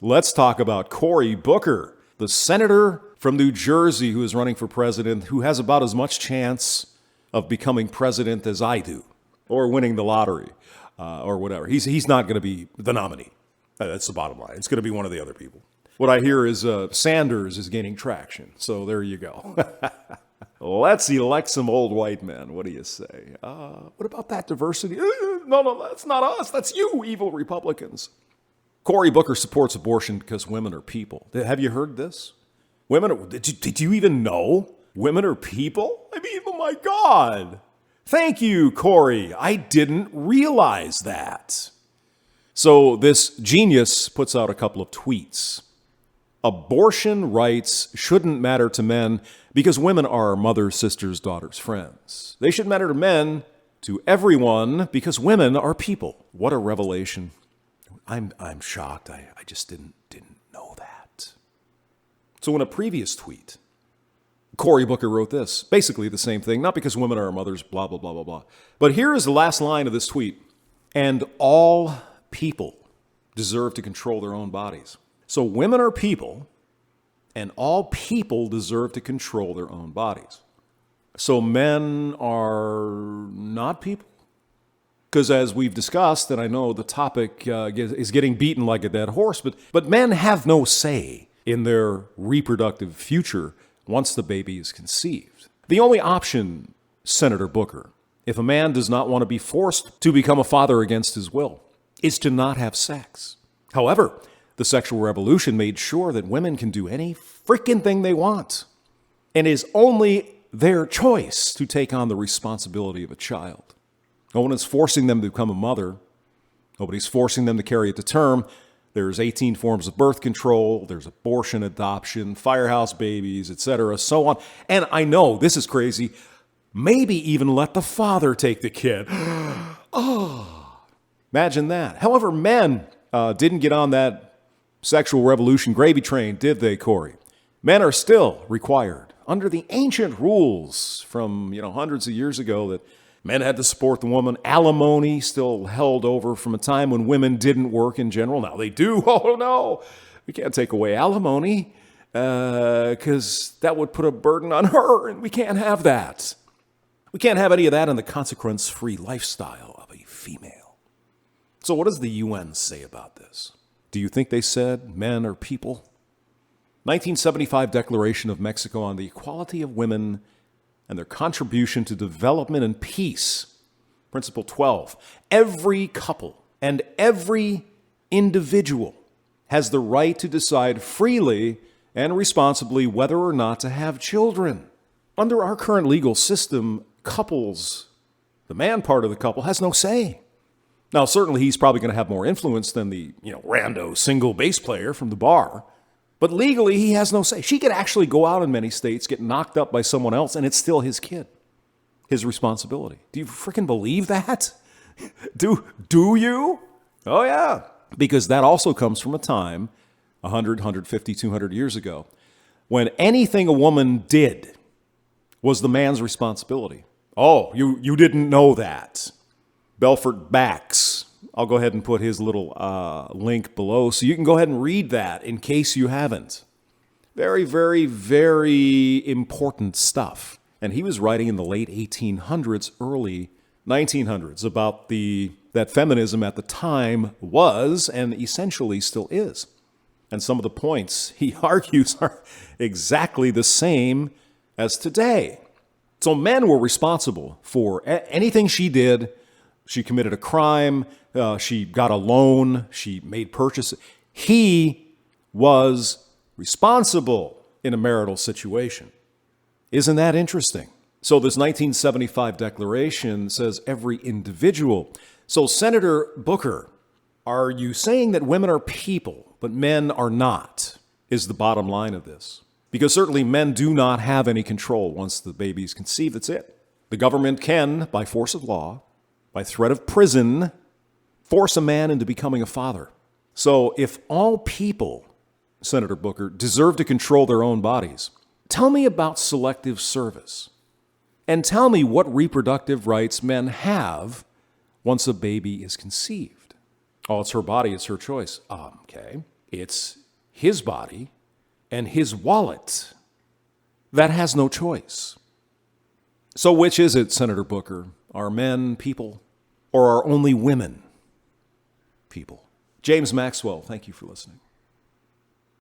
Let's talk about Cory Booker, the senator from New Jersey who is running for president, who has about as much chance of becoming president as I do, or winning the lottery, or whatever. He's not going to be the nominee. That's the bottom line. It's going to be one of the other people. What I hear is Sanders is gaining traction. So there you go. Let's elect some old white men. What do you say? What about that diversity? No, that's not us. That's you, evil Republicans. Cory Booker supports abortion because women are people. Have you heard this? Did you even know women are people? I mean, oh my God. Thank you, Cory. I didn't realize that. So this genius puts out a couple of tweets. Abortion rights shouldn't matter to men because women are mothers, sisters, daughters, friends. They should matter to men, to everyone, because women are people. What a revelation. I'm shocked. I just didn't know that. So in a previous tweet, Cory Booker wrote this, basically the same thing, not because women are our mothers, blah, blah, blah, blah, blah. But here is the last line of this tweet. And all people deserve to control their own bodies. So women are people, and all people deserve to control their own bodies. So men are not people? Because as we've discussed, and I know the topic is getting beaten like a dead horse, but men have no say in their reproductive future once the baby is conceived. The only option, Senator Booker, if a man does not want to be forced to become a father against his will, is to not have sex. However, the sexual revolution made sure that women can do any freaking thing they want, and it is only their choice to take on the responsibility of a child. No one is forcing them to become a mother. Nobody's forcing them to carry it to term. There's 18 forms of birth control. There's abortion, adoption, firehouse babies, etc., so on. And I know this is crazy. Maybe even let the father take the kid. Oh, imagine that. However, men didn't get on that sexual revolution gravy train, did they, Cory? Men are still required under the ancient rules from hundreds of years ago that men had to support the woman. Alimony still held over from a time when women didn't work in general. Now they do. Oh, no. We can't take away alimony because that would put a burden on her, and we can't have that. We can't have any of that in the consequence-free lifestyle of a female. So what does the UN say about this? Do you think they said men are people? 1975 Declaration of Mexico on the Equality of Women and their contribution to development and peace. Principle 12, every couple and every individual has the right to decide freely and responsibly whether or not to have children. Under our current legal system, couples, the man part of the couple, has no say. Now, certainly he's probably going to have more influence than the, rando single bass player from the bar. But legally, he has no say. She could actually go out in many states, get knocked up by someone else, and it's still his kid, his responsibility. Do you freaking believe that? Do you? Oh, yeah. Because that also comes from a time, 100, 150, 200 years ago, when anything a woman did was the man's responsibility. Oh, you didn't know that. Belfort Bax. I'll go ahead and put his little link below so you can go ahead and read that in case you haven't. Very, very, very important stuff. And he was writing in the late 1800s, early 1900s about that feminism at the time was and essentially still is. And some of the points he argues are exactly the same as today. So men were responsible for anything she did. She committed a crime. She got a loan. She made purchases. He was responsible in a marital situation. Isn't that interesting? So this 1975 declaration says every individual. So Senator Booker, are you saying that women are people, but men are not, is the bottom line of this? Because certainly men do not have any control once the baby is conceived. That's it. The government can, by force of law, by threat of prison, force a man into becoming a father. So if all people, Senator Booker, deserve to control their own bodies, tell me about selective service. And tell me what reproductive rights men have once a baby is conceived. Oh, it's her body, it's her choice. Okay. It's his body and his wallet. That has no choice. So which is it, Senator Booker? Are men people, or are only women people? James Maxwell, thank you for listening.